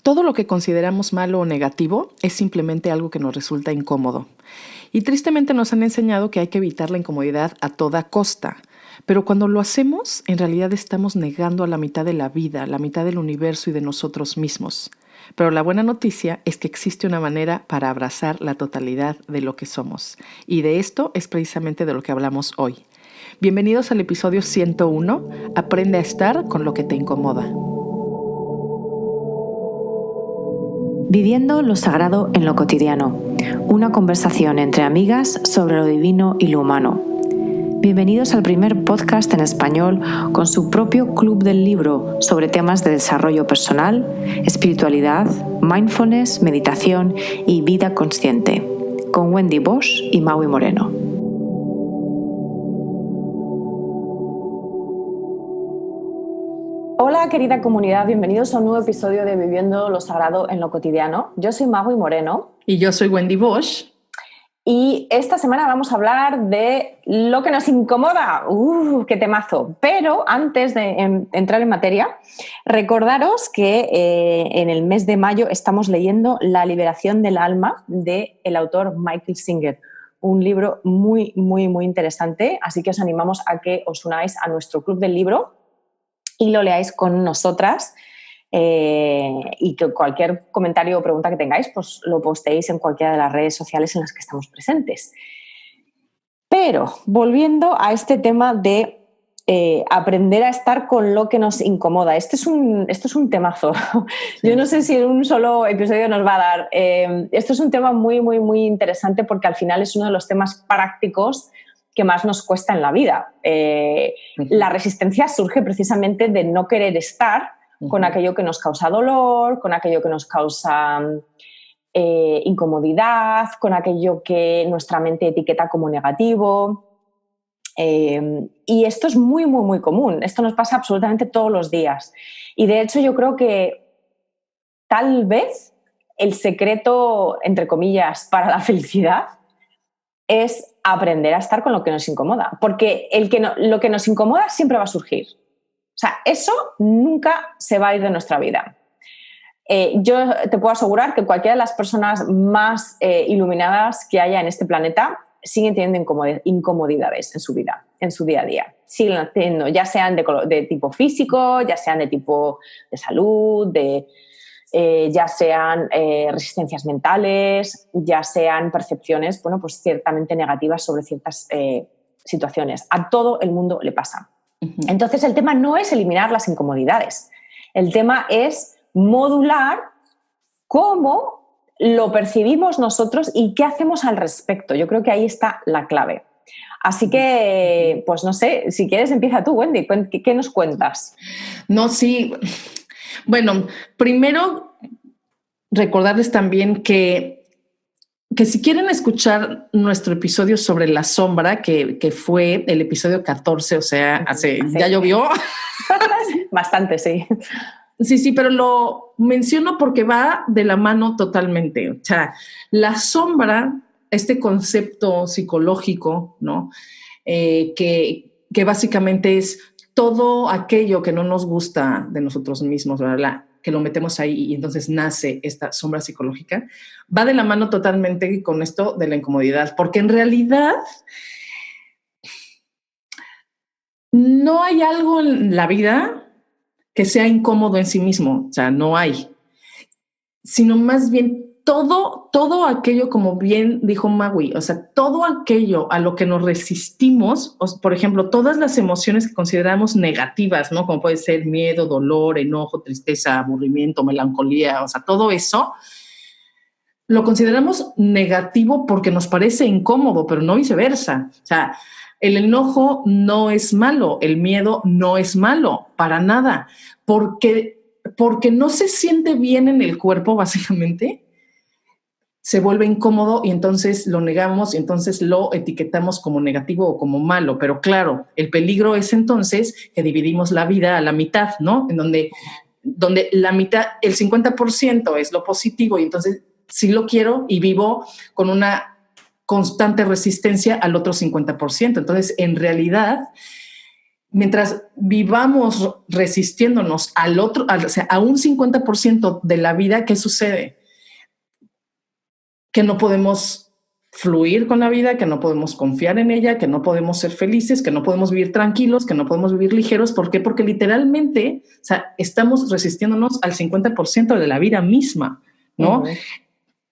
Todo lo que consideramos malo o negativo es simplemente algo que nos resulta incómodo. Y tristemente nos han enseñado que hay que evitar la incomodidad a toda costa. Pero cuando lo hacemos, en realidad estamos negando a la mitad de la vida, la mitad del universo y de nosotros mismos. Pero la buena noticia es que existe una manera para abrazar la totalidad de lo que somos. Y de esto es precisamente de lo que hablamos hoy. Bienvenidos al episodio 101. Aprende a estar con lo que te incomoda. Viviendo lo sagrado en lo cotidiano. Una conversación entre amigas sobre lo divino y lo humano. Bienvenidos al primer podcast en español con su propio club del libro sobre temas de desarrollo personal, espiritualidad, mindfulness, meditación y vida consciente. Con Wendy Bosch y Maui Moreno. Hola querida comunidad, bienvenidos a un nuevo episodio de Viviendo lo Sagrado en lo Cotidiano. Yo soy Maui Moreno. Y yo soy Wendy Bosch. Y esta semana vamos a hablar de lo que nos incomoda. ¡Qué temazo! Pero antes de entrar en materia, recordaros que en el mes de mayo estamos leyendo La liberación del alma del autor Michael Singer. Un libro muy, muy, muy interesante. Así que os animamos a que os unáis a nuestro club del libro y lo leáis con nosotras, y que cualquier comentario o pregunta que tengáis, pues lo posteéis en cualquiera de las redes sociales en las que estamos presentes. Pero volviendo a este tema de aprender a estar con lo que nos incomoda, esto es un temazo. Sí. Yo no sé si en un solo episodio nos va a dar. Esto es un tema muy, muy, muy interesante porque al final es uno de los temas prácticos que más nos cuesta en la vida. La resistencia surge precisamente de no querer estar con aquello que nos causa dolor, con aquello que nos causa incomodidad, con aquello que nuestra mente etiqueta como negativo. Y esto es muy, muy, muy común. Esto nos pasa absolutamente todos los días. Y de hecho yo creo que tal vez el secreto, entre comillas, para la felicidad es aprender a estar con lo que nos incomoda, porque lo que nos incomoda siempre va a surgir. O sea, eso nunca se va a ir de nuestra vida. Yo te puedo asegurar que cualquiera de las personas más iluminadas que haya en este planeta siguen teniendo incomodidades en su vida, en su día a día. Siguen teniendo, ya sean de tipo físico, ya sean de tipo de salud, ya sean resistencias mentales, ya sean percepciones, bueno, pues ciertamente negativas sobre ciertas situaciones. A todo el mundo le pasa. Uh-huh. Entonces, el tema no es eliminar las incomodidades. El tema es modular cómo lo percibimos nosotros y qué hacemos al respecto. Yo creo que ahí está la clave. Así que, pues no sé, si quieres empieza tú, Wendy. ¿Qué nos cuentas? No, sí. Bueno, primero recordarles también que si quieren escuchar nuestro episodio sobre la sombra, que fue el episodio 14, o sea, ya llovió. Bastante, sí. Sí, pero lo menciono porque va de la mano totalmente. O sea, la sombra, este concepto psicológico, ¿no? Que básicamente es todo aquello que no nos gusta de nosotros mismos, ¿verdad? Que lo metemos ahí y entonces nace esta sombra psicológica, va de la mano totalmente con esto de la incomodidad, porque en realidad no hay algo en la vida que sea incómodo en sí mismo, o sea, no hay, sino más bien todo aquello, como bien dijo Maui, o sea, todo aquello a lo que nos resistimos, por ejemplo, todas las emociones que consideramos negativas, ¿no? Como puede ser miedo, dolor, enojo, tristeza, aburrimiento, melancolía, o sea, todo eso lo consideramos negativo porque nos parece incómodo, pero no viceversa. O sea, el enojo no es malo, el miedo no es malo, para nada, porque no se siente bien en el cuerpo, básicamente, se vuelve incómodo y entonces lo negamos y entonces lo etiquetamos como negativo o como malo. Pero claro, el peligro es entonces que dividimos la vida a la mitad, ¿no? En donde la mitad, el 50% es lo positivo y entonces sí lo quiero y vivo con una constante resistencia al otro 50%. Entonces, en realidad, mientras vivamos resistiéndonos o sea, a un 50% de la vida, ¿qué sucede? Que no podemos fluir con la vida, que no podemos confiar en ella, que no podemos ser felices, que no podemos vivir tranquilos, que no podemos vivir ligeros. ¿Por qué? Porque literalmente, o sea, estamos resistiéndonos al 50% de la vida misma, ¿no? Uh-huh.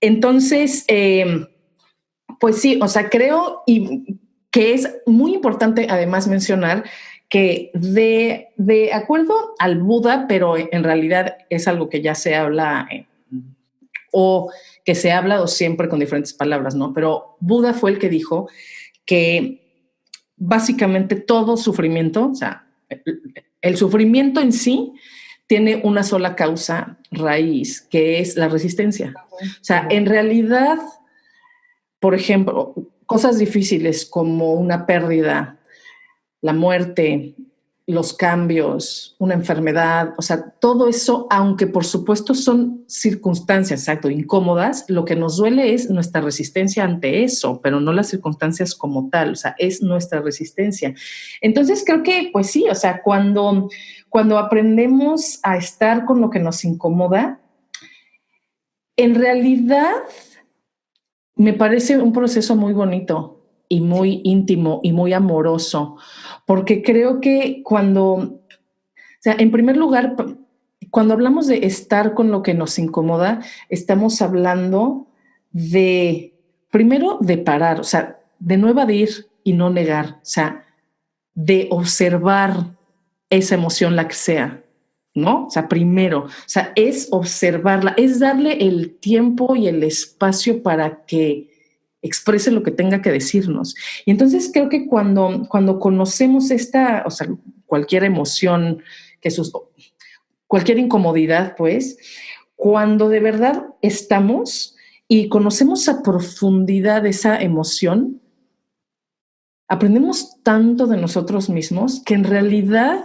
Entonces, pues sí, o sea, creo que es muy importante además mencionar que de acuerdo al Buda, pero en realidad es algo que ya se habla o que se ha hablado siempre con diferentes palabras, ¿no? Pero Buda fue el que dijo que básicamente todo sufrimiento, o sea, el sufrimiento en sí tiene una sola causa raíz, que es la resistencia. O sea, en realidad, por ejemplo, cosas difíciles como una pérdida, la muerte, los cambios, una enfermedad, o sea, todo eso, aunque por supuesto son circunstancias, exacto, incómodas, lo que nos duele es nuestra resistencia ante eso, pero no las circunstancias como tal, o sea, es nuestra resistencia. Entonces creo que, pues sí, o sea, cuando aprendemos a estar con lo que nos incomoda, en realidad me parece un proceso muy bonito y muy íntimo y muy amoroso, porque creo que o sea, en primer lugar, cuando hablamos de estar con lo que nos incomoda, estamos hablando primero de parar, o sea, de no evadir y no negar, o sea, de observar esa emoción, la que sea, ¿no? O sea, primero, o sea, es observarla, es darle el tiempo y el espacio para que exprese lo que tenga que decirnos. Y entonces creo que cuando conocemos o sea, cualquier emoción, cualquier incomodidad, pues, cuando de verdad estamos y conocemos a profundidad esa emoción, aprendemos tanto de nosotros mismos que en realidad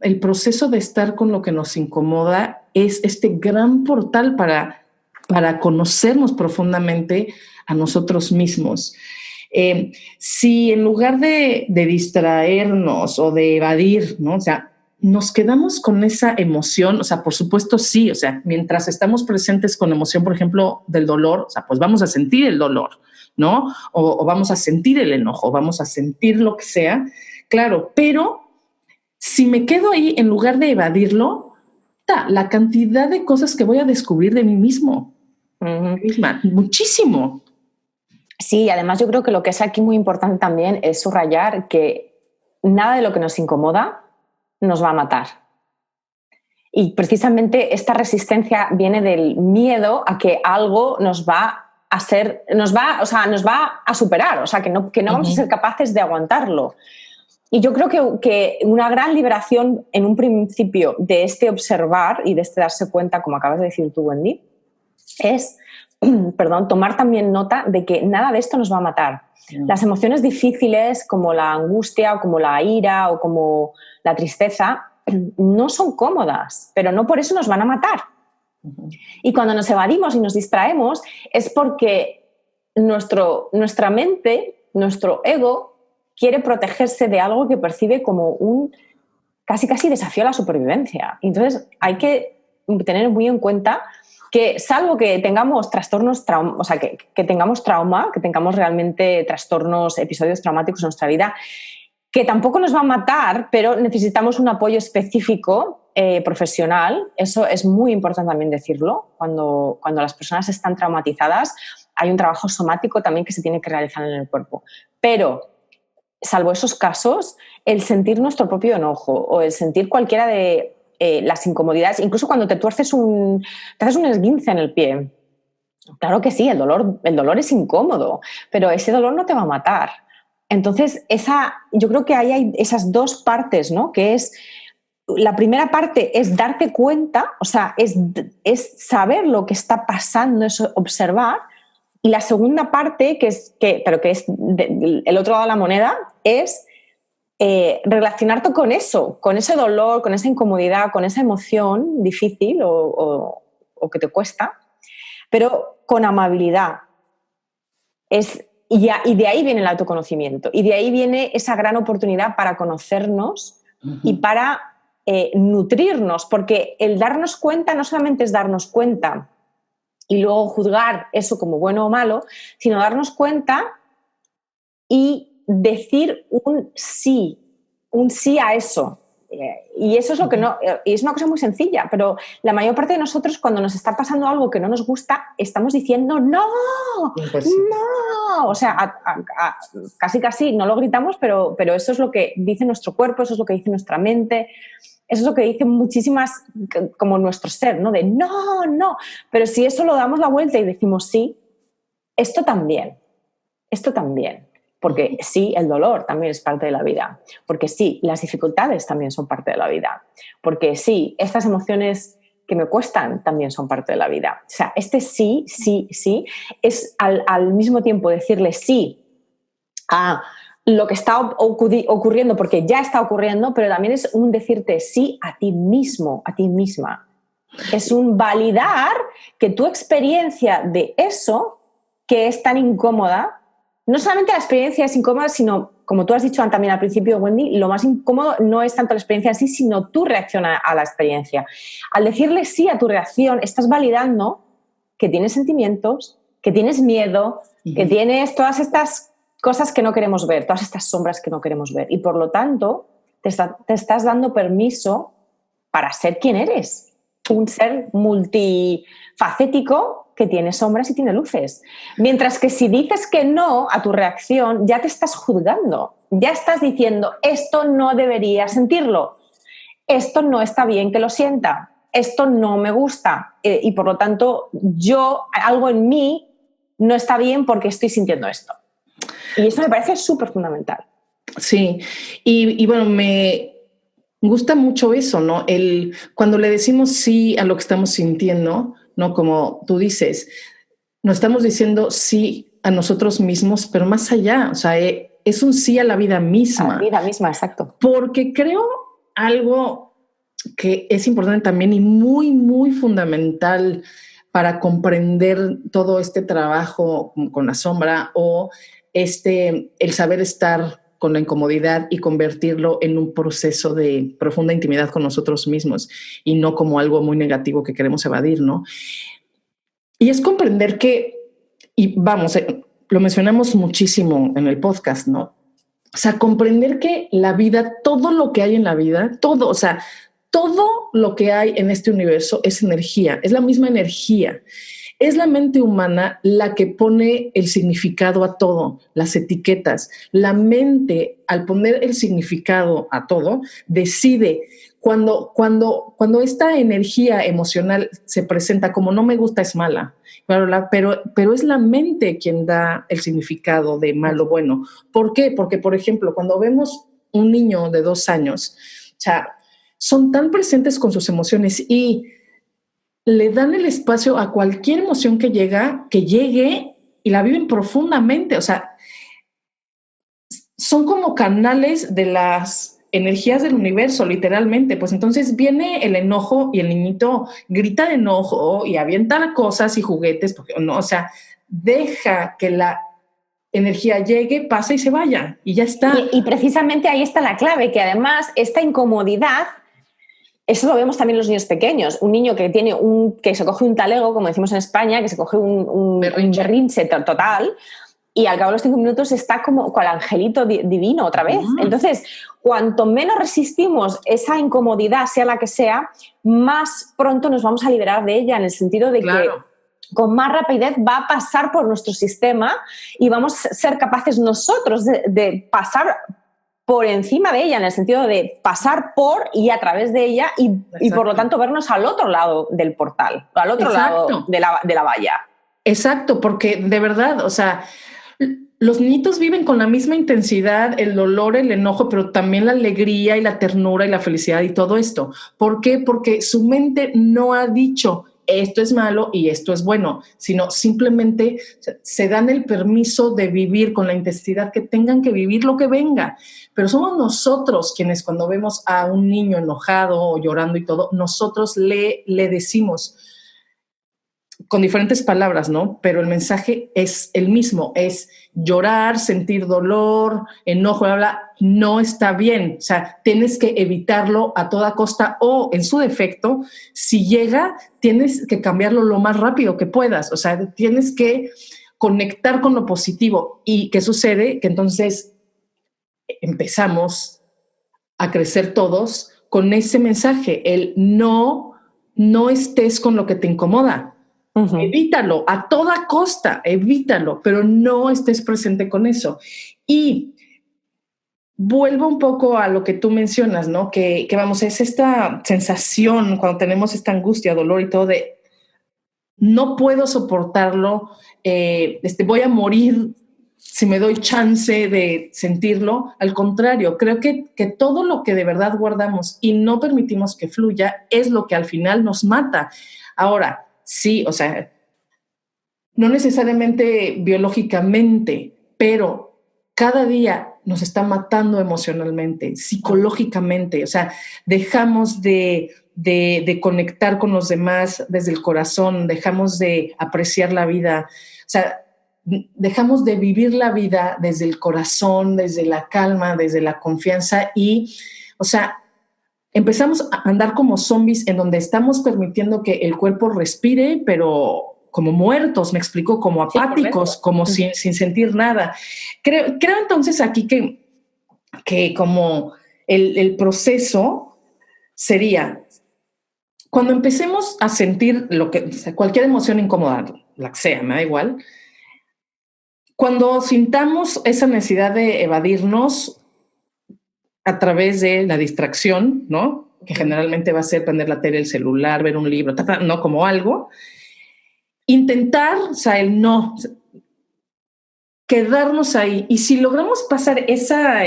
el proceso de estar con lo que nos incomoda es este gran portal para conocernos profundamente a nosotros mismos. Si en lugar de distraernos o de evadir, ¿no? O sea, nos quedamos con esa emoción, o sea, por supuesto sí, o sea, mientras estamos presentes con emoción, por ejemplo, del dolor, o sea, pues vamos a sentir el dolor, ¿no? O vamos a sentir el enojo, vamos a sentir lo que sea, claro, pero si me quedo ahí en lugar de evadirlo, la cantidad de cosas que voy a descubrir de mí mismo, misma, muchísimo. Sí, además yo creo que lo que es aquí muy importante también es subrayar que nada de lo que nos incomoda nos va a matar. Y precisamente esta resistencia viene del miedo a que algo nos va a superar, o sea, que no vamos a ser capaces de aguantarlo. Y yo creo que una gran liberación en un principio de este observar y de este darse cuenta, como acabas de decir tú, Wendy, es tomar también nota de que nada de esto nos va a matar. Las emociones difíciles como la angustia o como la ira o como la tristeza no son cómodas, pero no por eso nos van a matar. Y cuando nos evadimos y nos distraemos es porque nuestra mente, nuestro ego, quiere protegerse de algo que percibe como un casi desafío a la supervivencia. Entonces hay que tener muy en cuenta que salvo que tengamos trastornos, o sea, que tengamos trauma, que tengamos realmente trastornos, episodios traumáticos en nuestra vida, que tampoco nos va a matar, pero necesitamos un apoyo específico profesional. Eso es muy importante también decirlo. Cuando las personas están traumatizadas, hay un trabajo somático también que se tiene que realizar en el cuerpo. Pero, salvo esos casos, el sentir nuestro propio enojo o el sentir cualquiera de las incomodidades, incluso cuando te haces un esguince en el pie. Claro que sí, el dolor es incómodo, pero ese dolor no te va a matar. Entonces, yo creo que ahí hay esas dos partes, ¿no? Que es, la primera parte es darte cuenta, o sea, es saber lo que está pasando, es observar. Y la segunda parte, que es el otro lado de la moneda, es relacionarte con eso, con ese dolor, con esa incomodidad, con esa emoción difícil o que te cuesta, pero con amabilidad. y de ahí viene el autoconocimiento. Y de ahí viene esa gran oportunidad para conocernos y para nutrirnos. Porque el darnos cuenta no solamente es darnos cuenta y luego juzgar eso como bueno o malo, sino darnos cuenta y decir un sí a eso. Y eso es lo que no, y es una cosa muy sencilla, pero la mayor parte de nosotros, cuando nos está pasando algo que no nos gusta, estamos diciendo no, Pues sí. no. O sea, casi no lo gritamos, pero eso es lo que dice nuestro cuerpo, eso es lo que dice nuestra mente, eso es lo que dicen muchísimas, como nuestro ser, ¿no? De no. Pero si eso lo damos la vuelta y decimos sí, esto también. Porque sí, el dolor también es parte de la vida. Porque sí, las dificultades también son parte de la vida. Porque sí, estas emociones que me cuestan también son parte de la vida. O sea, este sí, es al mismo tiempo decirle sí a lo que está ocurriendo, porque ya está ocurriendo, pero también es un decirte sí a ti mismo, a ti misma. Es un validar que tu experiencia de eso, que es tan incómoda, no solamente la experiencia es incómoda, sino, como tú has dicho también al principio, Wendy, lo más incómodo no es tanto la experiencia en sí, sino tu reacción a la experiencia. Al decirle sí a tu reacción, estás validando que tienes sentimientos, que tienes miedo, que tienes todas estas cosas que no queremos ver, todas estas sombras que no queremos ver. Y por lo tanto, te estás dando permiso para ser quien eres. Un ser multifacético que tiene sombras y tiene luces. Mientras que si dices que no a tu reacción, ya te estás juzgando, ya estás diciendo, esto no debería sentirlo, esto no está bien que lo sienta, esto no me gusta y por lo tanto algo en mí no está bien porque estoy sintiendo esto. Y eso me parece súper fundamental. Sí, y bueno, me gusta mucho eso, ¿no? Cuando le decimos sí a lo que estamos sintiendo, ¿no? Como tú dices, nos estamos diciendo sí a nosotros mismos, pero más allá, o sea, es un sí a la vida misma. A la vida misma, exacto. Porque creo algo que es importante también y muy, muy fundamental para comprender todo este trabajo con la sombra o el saber estar con la incomodidad y convertirlo en un proceso de profunda intimidad con nosotros mismos y no como algo muy negativo que queremos evadir, ¿no? Y es comprender que, y vamos, lo mencionamos muchísimo en el podcast, ¿no? O sea, comprender que la vida, todo lo que hay en la vida, todo, o sea, todo lo que hay en este universo es energía, es la misma energía. Es la mente humana la que pone el significado a todo, las etiquetas. La mente, al poner el significado a todo, decide cuando esta energía emocional se presenta como no me gusta, es mala. Pero es la mente quien da el significado de malo, bueno. ¿Por qué? Porque, por ejemplo, cuando vemos un niño de 2 años, o sea, son tan presentes con sus emociones y le dan el espacio a cualquier emoción que llegue y la viven profundamente. O sea, son como canales de las energías del universo, literalmente. Pues entonces viene el enojo y el niñito grita de enojo y avienta cosas y juguetes, porque no, o sea, deja que la energía llegue, pase y se vaya y ya está. Y precisamente ahí está la clave, que además esta incomodidad, eso lo vemos también en los niños pequeños. Un niño que se coge un talego, como decimos en España, que se coge un berrinche total, y al cabo de los 5 minutos está como con el angelito divino otra vez. Entonces, cuanto menos resistimos esa incomodidad, sea la que sea, más pronto nos vamos a liberar de ella, en el sentido de que con más rapidez va a pasar por nuestro sistema y vamos a ser capaces nosotros de pasar por encima de ella, en el sentido de pasar por y a través de ella y por lo tanto vernos al otro lado del portal, al otro lado de la valla. Exacto, porque de verdad, o sea, los niñitos viven con la misma intensidad, el dolor, el enojo, pero también la alegría y la ternura y la felicidad y todo esto. ¿Por qué? Porque su mente no ha dicho esto es malo y esto es bueno, sino simplemente se dan el permiso de vivir con la intensidad que tengan que vivir lo que venga. Pero somos nosotros quienes, cuando vemos a un niño enojado o llorando y todo, nosotros le decimos, con diferentes palabras, ¿no? Pero el mensaje es el mismo, es llorar, sentir dolor, enojo, bla, bla, no está bien. O sea, tienes que evitarlo a toda costa o, en su defecto, si llega, tienes que cambiarlo lo más rápido que puedas. O sea, tienes que conectar con lo positivo. ¿Y qué sucede? Que entonces empezamos a crecer todos con ese mensaje, el no estés con lo que te incomoda. Evítalo a toda costa, evítalo, pero no estés presente con eso. Y vuelvo un poco a lo que tú mencionas, ¿no? Que vamos, es esta sensación cuando tenemos esta angustia, dolor y todo de no puedo soportarlo, voy a morir si me doy chance de sentirlo. Al contrario, creo que todo lo que de verdad guardamos y no permitimos que fluya es lo que al final nos mata. Ahora, sí, o sea, no necesariamente biológicamente, pero cada día nos está matando emocionalmente, psicológicamente. O sea, dejamos de conectar con los demás desde el corazón, dejamos de apreciar la vida. O sea, dejamos de vivir la vida desde el corazón, desde la calma, desde la confianza y, o sea, empezamos a andar como zombies en donde estamos permitiendo que el cuerpo respire, pero como muertos, me explico, como apáticos, como sin sentir nada. Creo entonces aquí que como el proceso sería, cuando empecemos a sentir o sea, cualquier emoción incómoda, la que sea, me da igual, cuando sintamos esa necesidad de evadirnos a través de la distracción, ¿no? Que generalmente va a ser prender la tele, el celular, ver un libro, no como algo. Intentar, o sea, el no, quedarnos ahí. Y si logramos pasar esa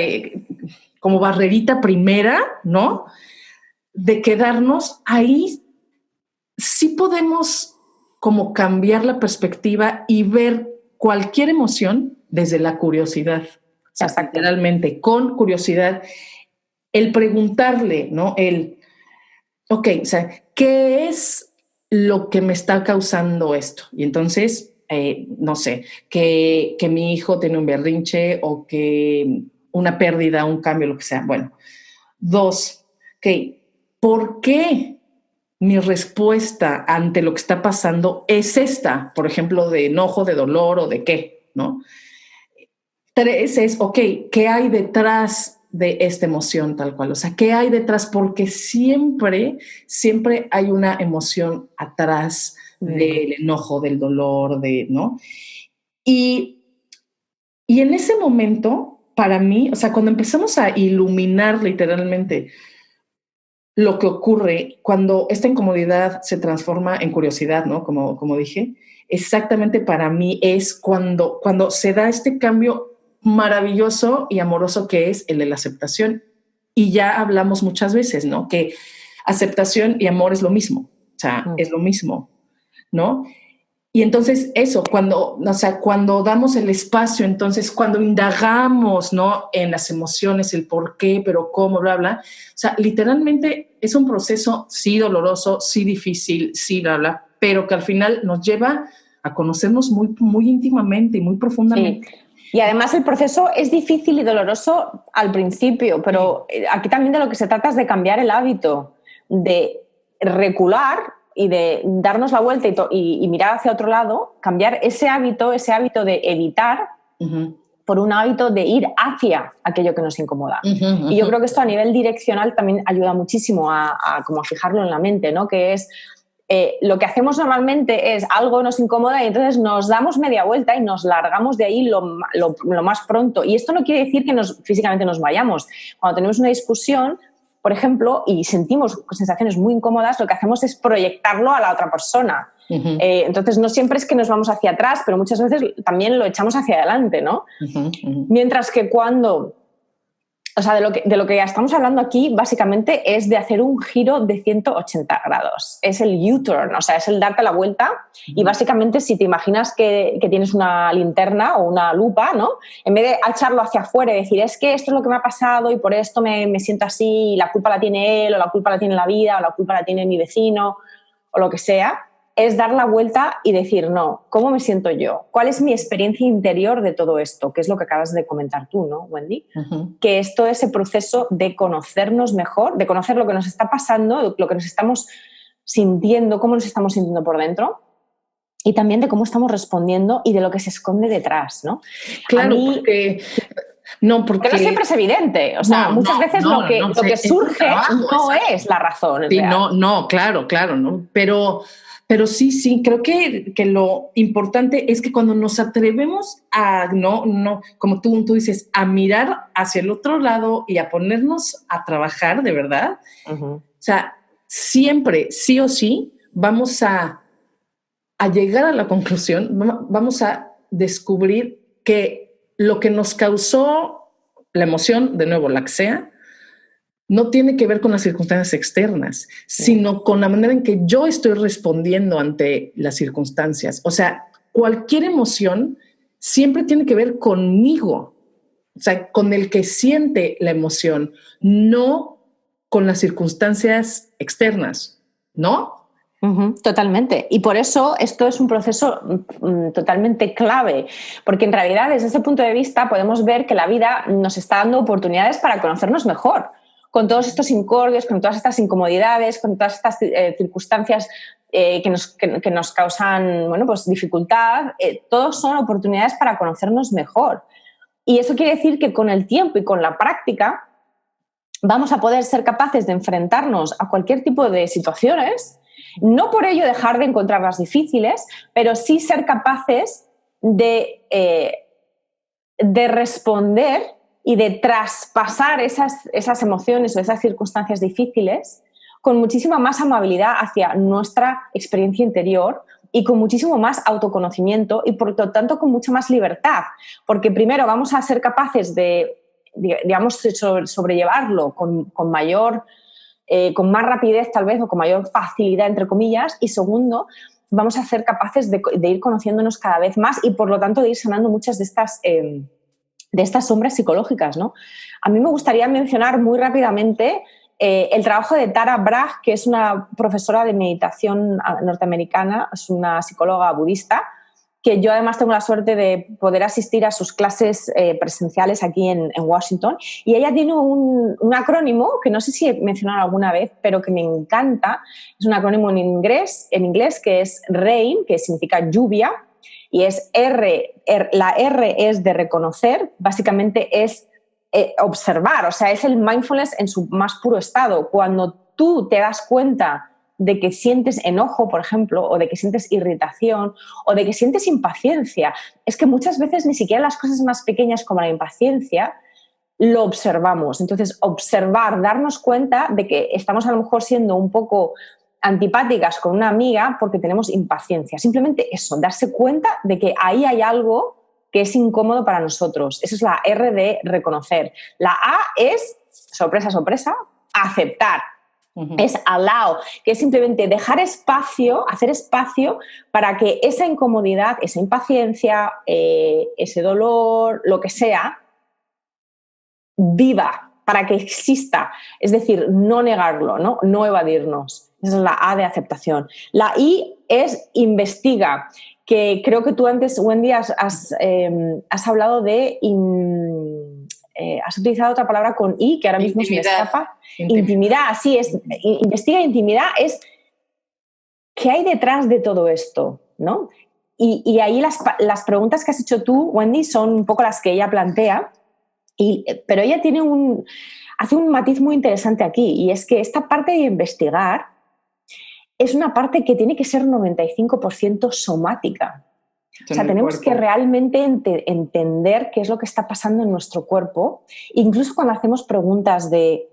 como barrerita primera, ¿no? De quedarnos ahí, sí podemos como cambiar la perspectiva y ver cualquier emoción desde la curiosidad. O sea, literalmente, con curiosidad, el preguntarle, ¿no? Ok, o sea, ¿qué es lo que me está causando esto? Y entonces, no sé, que mi hijo tiene un berrinche o que una pérdida, un cambio, lo que sea. Bueno, 2, ok, ¿por qué mi respuesta ante lo que está pasando es esta? Por ejemplo, de enojo, de dolor o de qué, ¿no? 3 es, ok, ¿qué hay detrás de esta emoción tal cual? O sea, ¿qué hay detrás? Porque siempre hay una emoción atrás del enojo, del dolor, ¿no? Y en ese momento, para mí, o sea, cuando empezamos a iluminar literalmente lo que ocurre, cuando esta incomodidad se transforma en curiosidad, ¿no? Como dije, exactamente para mí es cuando se da este cambio maravilloso y amoroso que es el de la aceptación. Y ya hablamos muchas veces, ¿no? Que aceptación y amor es lo mismo, o sea, es lo mismo, ¿no? Y entonces eso, cuando damos el espacio, entonces cuando indagamos, ¿no? En las emociones, el por qué, pero cómo, bla, bla. O sea, literalmente es un proceso sí doloroso, sí difícil, sí, bla, bla, pero que al final nos lleva a conocernos muy, muy íntimamente y muy profundamente. Sí. Y además el proceso es difícil y doloroso al principio, pero aquí también de lo que se trata es de cambiar el hábito, de recular y de darnos la vuelta y mirar hacia otro lado, cambiar ese hábito de evitar por un hábito de ir hacia aquello que nos incomoda. Y yo creo que esto a nivel direccional también ayuda muchísimo a como a fijarlo en la mente, ¿no? Que es lo que hacemos normalmente es algo nos incomoda y entonces nos damos media vuelta y nos largamos de ahí lo más pronto. Y esto no quiere decir que físicamente nos vayamos. Cuando tenemos una discusión, por ejemplo, y sentimos sensaciones muy incómodas, lo que hacemos es proyectarlo a la otra persona. Entonces no siempre es que nos vamos hacia atrás, pero muchas veces también lo echamos hacia adelante, ¿no? Mientras que cuando... O sea, de lo que estamos hablando aquí básicamente es de hacer un giro de 180 grados. Es el U-turn, o sea, es el darte la vuelta y básicamente si te imaginas que tienes una linterna o una lupa, ¿no? En vez de echarlo hacia afuera y decir es que esto es lo que me ha pasado y por esto me siento así y la culpa la tiene él o la culpa la tiene la vida o la culpa la tiene mi vecino o lo que sea, es dar la vuelta y decir, no, ¿cómo me siento yo? ¿Cuál es mi experiencia interior de todo esto? Que es lo que acabas de comentar tú, ¿no, Wendy? Que es todo ese proceso de conocernos mejor, de conocer lo que nos está pasando, lo que nos estamos sintiendo, cómo nos estamos sintiendo por dentro, y también de cómo estamos respondiendo y de lo que se esconde detrás, ¿no? Claro, porque no siempre es evidente. O sea, muchas veces lo que surge no es la razón. Sí, no, claro, ¿no? Pero sí, creo que lo importante es que cuando nos atrevemos a, no, como tú dices, a mirar hacia el otro lado y a ponernos a trabajar de verdad, o sea, siempre, sí o sí, vamos a llegar a la conclusión, vamos a descubrir que lo que nos causó la emoción, de nuevo, la que sea, no tiene que ver con las circunstancias externas, sino con la manera en que yo estoy respondiendo ante las circunstancias. O sea, cualquier emoción siempre tiene que ver conmigo, o sea, con el que siente la emoción, no con las circunstancias externas, ¿no? Totalmente. Y por eso esto es un proceso totalmente clave, porque en realidad desde ese punto de vista podemos ver que la vida nos está dando oportunidades para conocernos mejor, con todos estos incordios, con todas estas incomodidades, con todas estas circunstancias que nos causan, bueno, pues dificultad, todos son oportunidades para conocernos mejor. Y eso quiere decir que con el tiempo y con la práctica vamos a poder ser capaces de enfrentarnos a cualquier tipo de situaciones. No por ello dejar de encontrarlas difíciles, pero sí ser capaces de responder y de traspasar esas emociones o esas circunstancias difíciles con muchísima más amabilidad hacia nuestra experiencia interior y con muchísimo más autoconocimiento y por lo tanto con mucha más libertad, porque primero vamos a ser capaces de, digamos, sobrellevarlo con más rapidez tal vez o con mayor facilidad, entre comillas, y segundo, vamos a ser capaces de ir conociéndonos cada vez más y por lo tanto de ir sanando muchas de estas sombras psicológicas, ¿no? A mí me gustaría mencionar muy rápidamente el trabajo de Tara Brach, que es una profesora de meditación norteamericana, es una psicóloga budista, que yo además tengo la suerte de poder asistir a sus clases presenciales aquí en Washington. Y ella tiene un acrónimo que no sé si he mencionado alguna vez, pero que me encanta. Es un acrónimo en inglés que es RAIN, que significa lluvia, y es la R es de reconocer, básicamente es observar, o sea, es el mindfulness en su más puro estado. Cuando tú te das cuenta de que sientes enojo, por ejemplo, o de que sientes irritación, o de que sientes impaciencia. Es que muchas veces ni siquiera las cosas más pequeñas como la impaciencia lo observamos. Entonces, observar, darnos cuenta de que estamos a lo mejor siendo un poco antipáticas con una amiga porque tenemos impaciencia. Simplemente eso, darse cuenta de que ahí hay algo que es incómodo para nosotros. Esa es la R de reconocer. La A es, sorpresa, sorpresa, aceptar. Es allow, que es simplemente dejar espacio, hacer espacio para que esa incomodidad, esa impaciencia, ese dolor, lo que sea, viva, para que exista. Es decir, no negarlo, no evadirnos. Esa es la A de aceptación. La I es investiga, que creo que tú antes, Wendy, has hablado de... has utilizado otra palabra con I, que ahora mismo se me escapa. Intimidad, así es. Investiga intimidad es qué hay detrás de todo esto, ¿no? Y ahí las preguntas que has hecho tú, Wendy, son un poco las que ella plantea, pero ella hace un matiz muy interesante aquí, y es que esta parte de investigar es una parte que tiene que ser 95% somática. O sea, tenemos que realmente entender qué es lo que está pasando en nuestro cuerpo. Incluso cuando hacemos preguntas de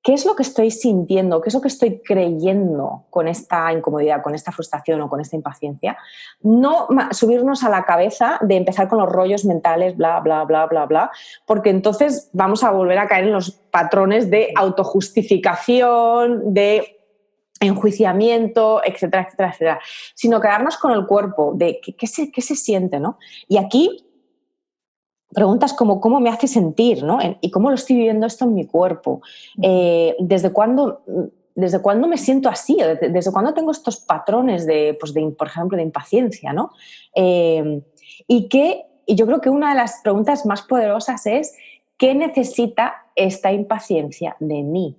qué es lo que estoy sintiendo, qué es lo que estoy creyendo con esta incomodidad, con esta frustración o con esta impaciencia, no subirnos a la cabeza de empezar con los rollos mentales, bla, bla, bla, bla, bla, porque entonces vamos a volver a caer en los patrones de autojustificación, de enjuiciamiento, etcétera, etcétera, etcétera, sino quedarnos con el cuerpo, de qué se siente, ¿no? Y aquí preguntas como cómo me hace sentir, ¿no? Y cómo lo estoy viviendo esto en mi cuerpo. ¿Desde cuándo ¿desde cuándo me siento así? ¿Desde cuándo tengo estos patrones por ejemplo, de impaciencia, ¿no? Y yo creo que una de las preguntas más poderosas es ¿qué necesita esta impaciencia de mí?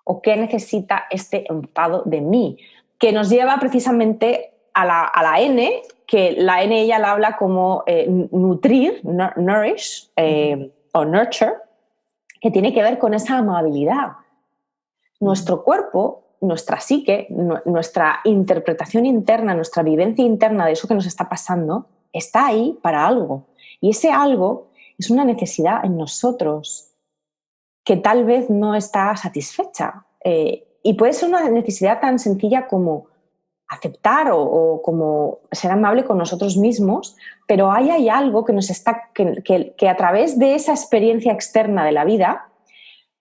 ¿O qué necesita este enfado de mí? Que nos lleva precisamente a la N, que la N ella la habla como nutrir, nourish o nurture, que tiene que ver con esa amabilidad. Nuestro cuerpo, nuestra psique, nuestra interpretación interna, nuestra vivencia interna de eso que nos está pasando, está ahí para algo. Y ese algo es una necesidad en nosotros que tal vez no está satisfecha. Y puede ser una necesidad tan sencilla como aceptar o como ser amable con nosotros mismos, pero hay algo que nos está que a través de esa experiencia externa de la vida,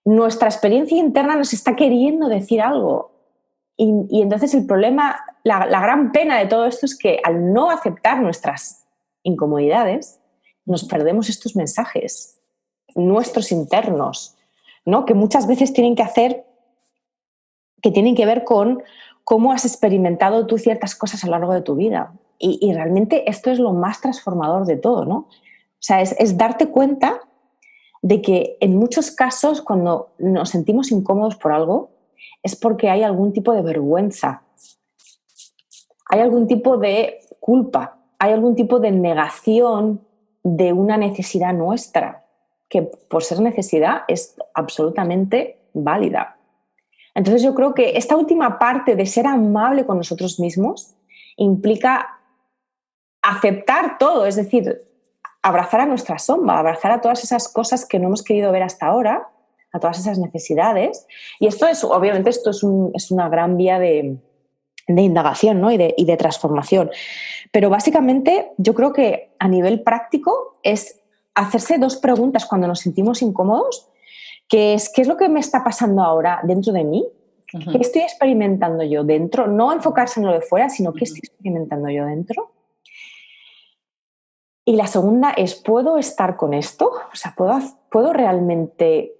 nuestra experiencia interna nos está queriendo decir algo. Y entonces el problema, la gran pena de todo esto es que al no aceptar nuestras incomodidades, nos perdemos estos mensajes, nuestros internos, ¿no? Que muchas veces tienen que ver con cómo has experimentado tú ciertas cosas a lo largo de tu vida. Y realmente esto es lo más transformador de todo, ¿no? O sea, es darte cuenta de que en muchos casos cuando nos sentimos incómodos por algo es porque hay algún tipo de vergüenza, hay algún tipo de culpa, hay algún tipo de negación de una necesidad nuestra, que por ser necesidad es absolutamente válida. Entonces yo creo que esta última parte de ser amable con nosotros mismos implica aceptar todo, es decir, abrazar a nuestra sombra, abrazar a todas esas cosas que no hemos querido ver hasta ahora, a todas esas necesidades. Y obviamente esto es una gran vía de indagación, ¿no? y de transformación. Pero básicamente yo creo que a nivel práctico es hacerse dos preguntas cuando nos sentimos incómodos, que es ¿qué es lo que me está pasando ahora dentro de mí? Uh-huh. ¿Qué estoy experimentando yo dentro? No enfocarse en lo de fuera, sino qué estoy experimentando yo dentro. Y la segunda es, ¿puedo estar con esto? O sea, ¿puedo realmente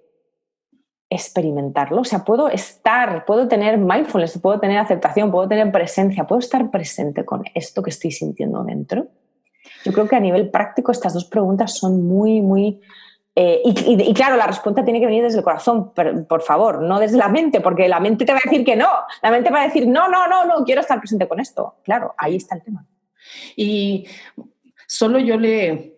experimentarlo? O sea, puedo tener mindfulness, puedo tener aceptación, puedo tener presencia, puedo estar presente con esto que estoy sintiendo dentro. Yo creo que a nivel práctico estas dos preguntas son muy, muy... y claro, la respuesta tiene que venir desde el corazón, por favor, no desde la mente, porque la mente te va a decir que no. La mente va a decir, no, quiero estar presente con esto. Claro, ahí está el tema. Y solo yo le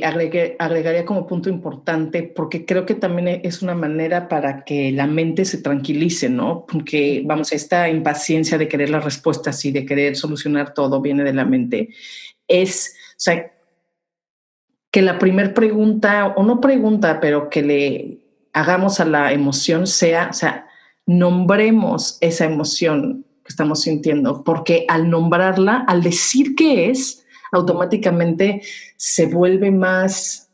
agregaría como punto importante, porque creo que también es una manera para que la mente se tranquilice, ¿no? Porque, vamos, esta impaciencia de querer las respuestas y de querer solucionar todo viene de la mente. O sea, que la primer pregunta, o no pregunta, pero que le hagamos a la emoción sea, o sea, nombremos esa emoción que estamos sintiendo, porque al nombrarla, al decir qué es, automáticamente se vuelve más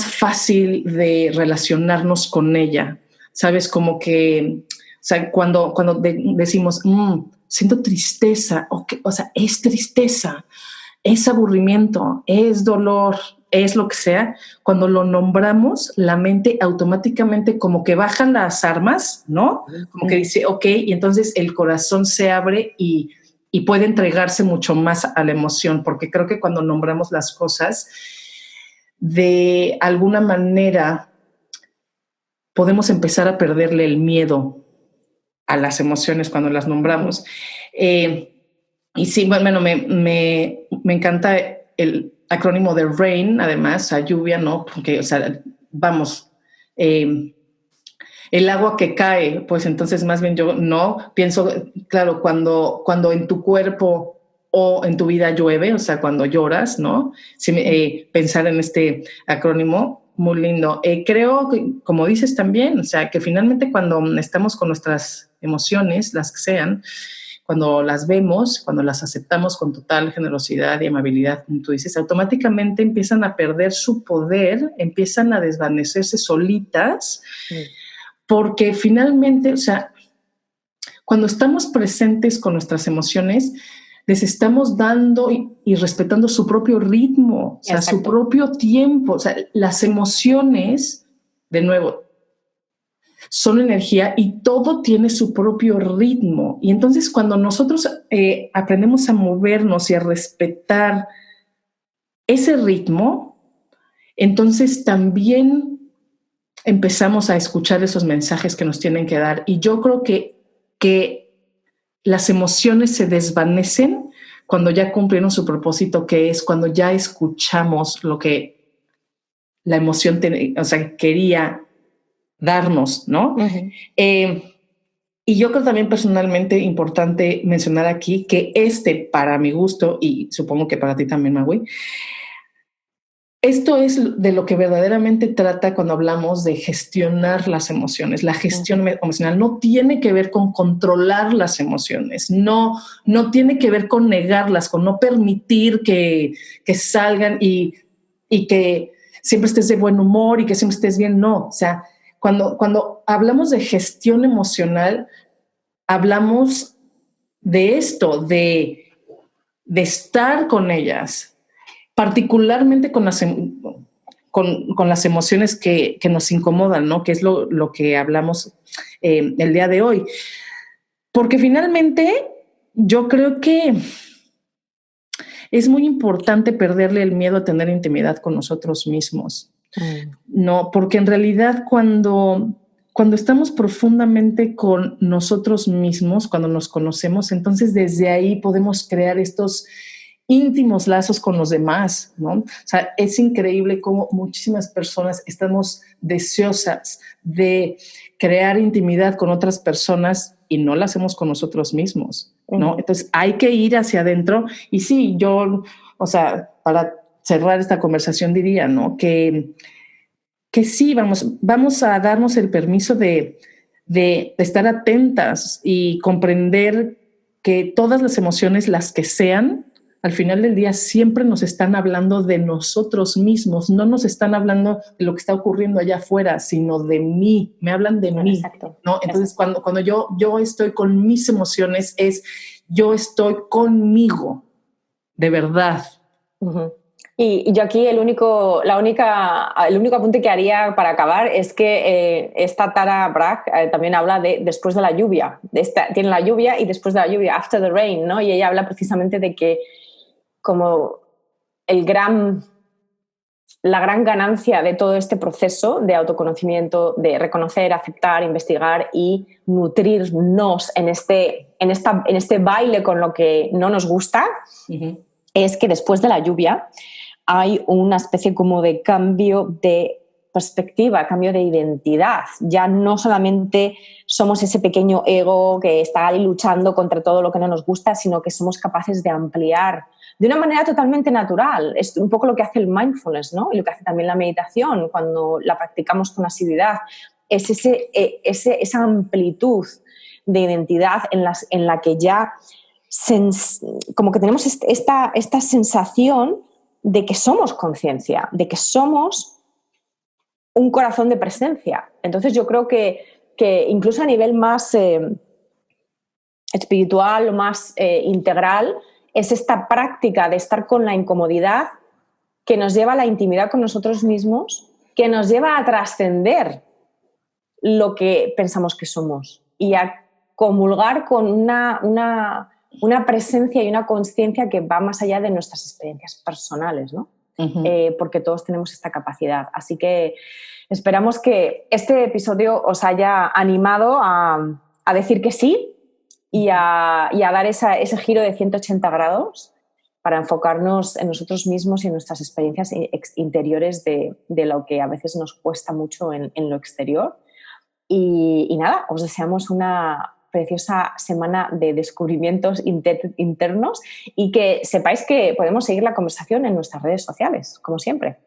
fácil de relacionarnos con ella. ¿Sabes? Como que, o sea, cuando decimos, siento tristeza, o sea, es tristeza, es aburrimiento, es dolor, es lo que sea, cuando lo nombramos, la mente automáticamente como que bajan las armas, ¿no? Como que dice, ok, y entonces el corazón se abre y puede entregarse mucho más a la emoción, porque creo que cuando nombramos las cosas, de alguna manera podemos empezar a perderle el miedo a las emociones cuando las nombramos. Y sí, bueno, me encanta el acrónimo de RAIN, además, a lluvia, ¿no? Porque, o sea, vamos, el agua que cae, pues entonces más bien yo no pienso, claro, cuando en tu cuerpo o en tu vida llueve, o sea, cuando lloras, ¿no? Pensar en este acrónimo, muy lindo. Creo que, como dices también, o sea, que finalmente cuando estamos con nuestras emociones, las que sean, cuando las vemos, cuando las aceptamos con total generosidad y amabilidad, como tú dices, automáticamente empiezan a perder su poder, empiezan a desvanecerse solitas, porque finalmente, o sea, cuando estamos presentes con nuestras emociones, les estamos dando y respetando su propio ritmo, o sea, Exacto. Su propio tiempo. O sea, las emociones, de nuevo, son energía y todo tiene su propio ritmo. Y entonces cuando nosotros aprendemos a movernos y a respetar ese ritmo, entonces también empezamos a escuchar esos mensajes que nos tienen que dar. Y yo creo que las emociones se desvanecen cuando ya cumplieron su propósito, que es cuando ya escuchamos lo que la emoción quería darnos, ¿no? Uh-huh. Y yo creo también personalmente importante mencionar aquí que para mi gusto, y supongo que para ti también, Magui, esto es de lo que verdaderamente trata cuando hablamos de gestionar las emociones. La gestión emocional no tiene que ver con controlar las emociones, no tiene que ver con negarlas, con no permitir que salgan y que siempre estés de buen humor y que siempre estés bien. No, o sea, cuando hablamos de gestión emocional, hablamos de esto, de estar con ellas, particularmente con las emociones que nos incomodan, ¿no? Que es lo que hablamos el día de hoy. Porque finalmente yo creo que es muy importante perderle el miedo a tener intimidad con nosotros mismos. No, porque en realidad cuando estamos profundamente con nosotros mismos, cuando nos conocemos, entonces desde ahí podemos crear estos íntimos lazos con los demás, ¿no? O sea, es increíble cómo muchísimas personas estamos deseosas de crear intimidad con otras personas y no la hacemos con nosotros mismos, ¿no? Entonces hay que ir hacia adentro. Y sí, yo, o sea, para cerrar esta conversación diría, ¿no? Que sí, vamos a darnos el permiso de estar atentas y comprender que todas las emociones, las que sean, al final del día siempre nos están hablando de nosotros mismos, no nos están hablando de lo que está ocurriendo allá afuera, sino de mí, me hablan de mí, ¿no? Entonces, cuando yo estoy con mis emociones, yo estoy conmigo, de verdad. Uh-huh. Y yo aquí el único apunte que haría para acabar es que esta Tara Brach también habla de después de la lluvia. Tiene la lluvia y después de la lluvia, after the rain, ¿no? Y ella habla precisamente de que como la gran ganancia de todo este proceso de autoconocimiento, de reconocer, aceptar, investigar y nutrirnos en este baile con lo que no nos gusta, uh-huh, es que después de la lluvia hay una especie como de cambio de perspectiva, cambio de identidad. Ya no solamente somos ese pequeño ego que está ahí luchando contra todo lo que no nos gusta, sino que somos capaces de ampliar de una manera totalmente natural. Es un poco lo que hace el mindfulness, ¿no? Y lo que hace también la meditación cuando la practicamos con asiduidad. Es esa amplitud de identidad en la que ya como que tenemos esta sensación de que somos conciencia, de que somos un corazón de presencia. Entonces yo creo que incluso a nivel más espiritual o más integral, es esta práctica de estar con la incomodidad que nos lleva a la intimidad con nosotros mismos, que nos lleva a trascender lo que pensamos que somos y a comulgar con una presencia y una conciencia que va más allá de nuestras experiencias personales, ¿no? Uh-huh. Porque todos tenemos esta capacidad. Así que esperamos que este episodio os haya animado a decir que sí y a dar ese giro de 180 grados para enfocarnos en nosotros mismos y en nuestras experiencias interiores de lo que a veces nos cuesta mucho en lo exterior. Y nada, os deseamos una preciosa semana de descubrimientos internos y que sepáis que podemos seguir la conversación en nuestras redes sociales, como siempre.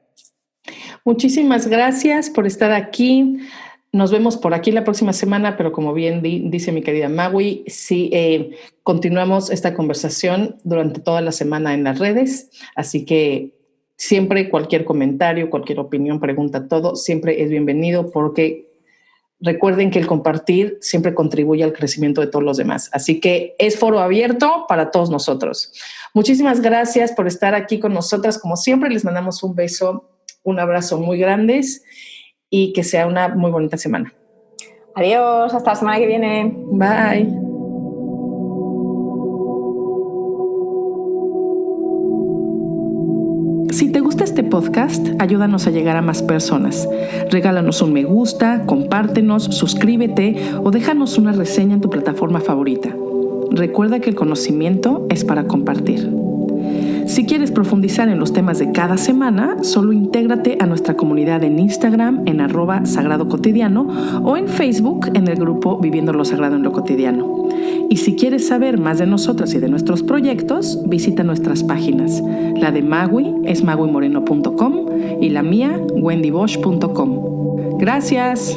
Muchísimas gracias por estar aquí. Nos vemos por aquí la próxima semana, pero como bien dice mi querida Magui, sí, continuamos esta conversación durante toda la semana en las redes, así que siempre cualquier comentario, cualquier opinión, pregunta, todo, siempre es bienvenido porque recuerden que el compartir siempre contribuye al crecimiento de todos los demás. Así que es foro abierto para todos nosotros. Muchísimas gracias por estar aquí con nosotras. Como siempre, les mandamos un beso, un abrazo muy grandes y que sea una muy bonita semana. Adiós, hasta la semana que viene. Bye. Si te gusta este podcast, ayúdanos a llegar a más personas. Regálanos un me gusta, compártenos, suscríbete o déjanos una reseña en tu plataforma favorita. Recuerda que el conocimiento es para compartir. Si quieres profundizar en los temas de cada semana, solo intégrate a nuestra comunidad en Instagram en @sagradocotidiano o en Facebook en el grupo Viviendo lo Sagrado en lo Cotidiano. Y si quieres saber más de nosotras y de nuestros proyectos, visita nuestras páginas. La de Magui es maguimoreno.com y la mía wendybosch.com. Gracias.